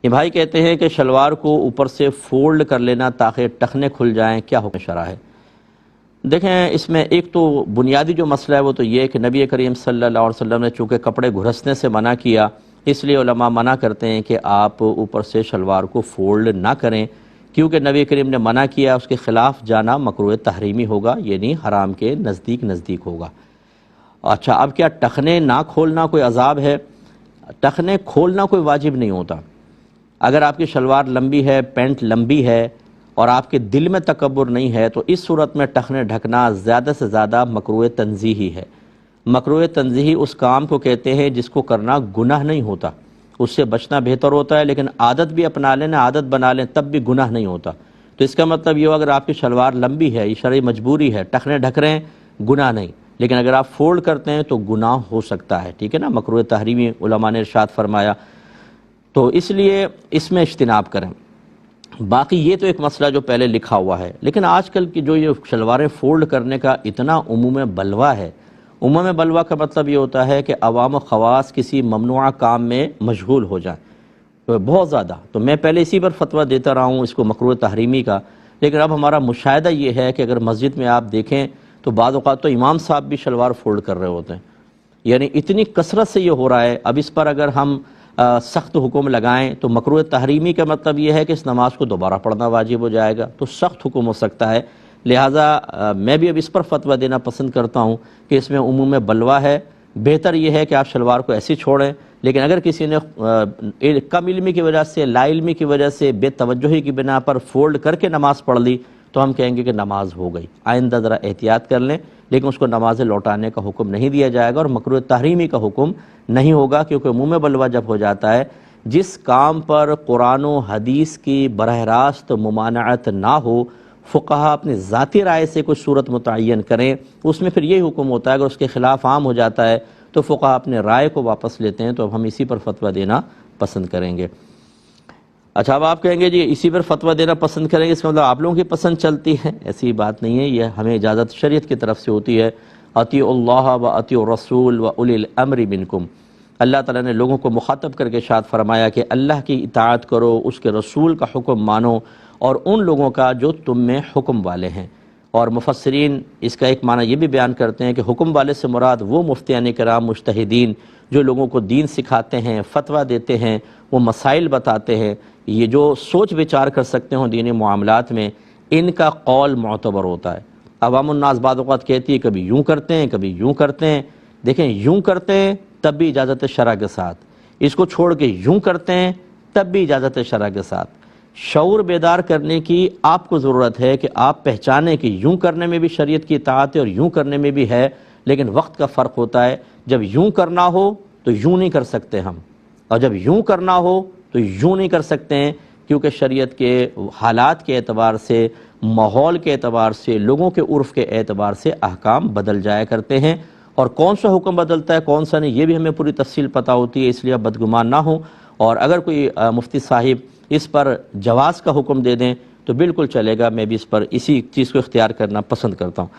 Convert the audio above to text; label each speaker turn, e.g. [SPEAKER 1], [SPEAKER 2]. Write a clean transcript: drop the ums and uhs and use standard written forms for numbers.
[SPEAKER 1] یہ بھائی کہتے ہیں کہ شلوار کو اوپر سے فولڈ کر لینا تاکہ ٹخنے کھل جائیں، کیا حکم شرع ہے؟ دیکھیں، اس میں ایک تو بنیادی جو مسئلہ ہے وہ تو یہ ہے کہ نبی کریم صلی اللہ علیہ وسلم نے چونکہ کپڑے گھرسنے سے منع کیا، اس لیے علماء منع کرتے ہیں کہ آپ اوپر سے شلوار کو فولڈ نہ کریں، کیونکہ نبی کریم نے منع کیا، اس کے خلاف جانا مکروہ تحریمی ہوگا، یعنی حرام کے نزدیک ہوگا۔ اچھا، اب کیا ٹخنے نہ کھولنا کوئی عذاب ہے؟ ٹخنے کھولنا کوئی واجب نہیں ہوتا۔ اگر آپ کی شلوار لمبی ہے، پینٹ لمبی ہے اور آپ کے دل میں تکبر نہیں ہے تو اس صورت میں ٹخنے ڈھکنا زیادہ سے زیادہ مکروہ تنزیہی ہے۔ مکروہ تنزیہی اس کام کو کہتے ہیں جس کو کرنا گناہ نہیں ہوتا، اس سے بچنا بہتر ہوتا ہے، لیکن عادت بھی اپنا لیں، عادت بنا لیں تب بھی گناہ نہیں ہوتا۔ تو اس کا مطلب یہ ہو اگر آپ کی شلوار لمبی ہے، یہ شرعی مجبوری ہے، ٹخنے ڈھک رہے ہیں، گناہ نہیں، لیکن اگر آپ فولڈ کرتے ہیں تو گناہ ہو سکتا ہے، ٹھیک ہے نا، مکروہ تحریمی علماء نے ارشاد فرمایا، تو اس لیے اس میں اجتناب کریں۔ باقی یہ تو ایک مسئلہ جو پہلے لکھا ہوا ہے، لیکن آج کل کی جو یہ شلواریں فولڈ کرنے کا اتنا عموم بلوہ ہے، عموم بلوہ کا مطلب یہ ہوتا ہے کہ عوام و خواص کسی ممنوعہ کام میں مشغول ہو جائیں بہت زیادہ۔ تو میں پہلے اسی پر فتویٰ دیتا رہا ہوں اس کو مکروہ تحریمی کا، لیکن اب ہمارا مشاہدہ یہ ہے کہ اگر مسجد میں آپ دیکھیں تو بعض اوقات تو امام صاحب بھی شلوار فولڈ کر رہے ہوتے ہیں، یعنی اتنی کثرت سے یہ ہو رہا ہے۔ اب اس پر اگر ہم سخت حکم لگائیں تو مکروہ تحریمی کا مطلب یہ ہے کہ اس نماز کو دوبارہ پڑھنا واجب ہو جائے گا، تو سخت حکم ہو سکتا ہے۔ لہٰذا میں بھی اب اس پر فتویٰ دینا پسند کرتا ہوں کہ اس میں عموم بلوہ ہے، بہتر یہ ہے کہ آپ شلوار کو ایسی چھوڑیں، لیکن اگر کسی نے کم علمی کی وجہ سے، لا علمی کی وجہ سے، بے توجہی کی بنا پر فولڈ کر کے نماز پڑھ لی تو ہم کہیں گے کہ نماز ہو گئی، آئندہ ذرا احتیاط کر لیں، لیکن اس کو نماز لوٹانے کا حکم نہیں دیا جائے گا اور مکروہ تحریمی کا حکم نہیں ہوگا، کیونکہ عموم بلوہ جب ہو جاتا ہے، جس کام پر قرآن و حدیث کی براہ راست ممانعت نہ ہو، فقہا اپنی ذاتی رائے سے کوئی صورت متعین کریں، اس میں پھر یہی حکم ہوتا ہے۔ اگر اس کے خلاف عام ہو جاتا ہے تو فقہا اپنے رائے کو واپس لیتے ہیں، تو اب ہم اسی پر فتویٰ دینا پسند کریں گے۔ اچھا، اب آپ کہیں گے جی اسی پر فتویٰ دینا پسند کریں گے، اس کا مطلب آپ لوگوں کی پسند چلتی ہے، ایسی بات نہیں ہے، یہ ہمیں اجازت شریعت کی طرف سے ہوتی ہے۔ اطیعوا اللہ و اطیعوا الرسول و اولی الامر منکم، اللہ تعالیٰ نے لوگوں کو مخاطب کر کے ارشاد فرمایا کہ اللہ کی اطاعت کرو، اس کے رسول کا حکم مانو، اور ان لوگوں کا جو تم میں حکم والے ہیں۔ اور مفسرین اس کا ایک معنی یہ بھی بیان کرتے ہیں کہ حکم والے سے مراد وہ مفتیان کرام، مجتہدین، جو لوگوں کو دین سکھاتے ہیں، فتویٰ دیتے ہیں، وہ مسائل بتاتے ہیں، یہ جو سوچ وچار کر سکتے ہوں دینی معاملات میں، ان کا قول معتبر ہوتا ہے۔ عوام الناس بعض اوقات کہتی ہے کبھی یوں کرتے ہیں، کبھی یوں کرتے ہیں، دیکھیں یوں کرتے ہیں تب بھی اجازت شرع کے ساتھ، اس کو چھوڑ کے یوں کرتے ہیں تب بھی اجازت شرع کے ساتھ۔ شعور بیدار کرنے کی آپ کو ضرورت ہے کہ آپ پہچانیں کہ یوں کرنے میں بھی شریعت کی اطاعت ہے اور یوں کرنے میں بھی ہے، لیکن وقت کا فرق ہوتا ہے۔ جب یوں کرنا ہو تو یوں نہیں کر سکتے ہم، اور جب یوں کرنا ہو تو یوں نہیں کر سکتے ہیں، کیونکہ شریعت کے حالات کے اعتبار سے، ماحول کے اعتبار سے، لوگوں کے عرف کے اعتبار سے احکام بدل جایا کرتے ہیں، اور کون سا حکم بدلتا ہے کون سا نہیں یہ بھی ہمیں پوری تفصیل پتہ ہوتی ہے، اس لیے آپ بدگمان نہ ہوں۔ اور اگر کوئی مفتی صاحب اس پر جواز کا حکم دے دیں تو بالکل چلے گا، میں بھی اس پر اسی چیز کو اختیار کرنا پسند کرتا ہوں۔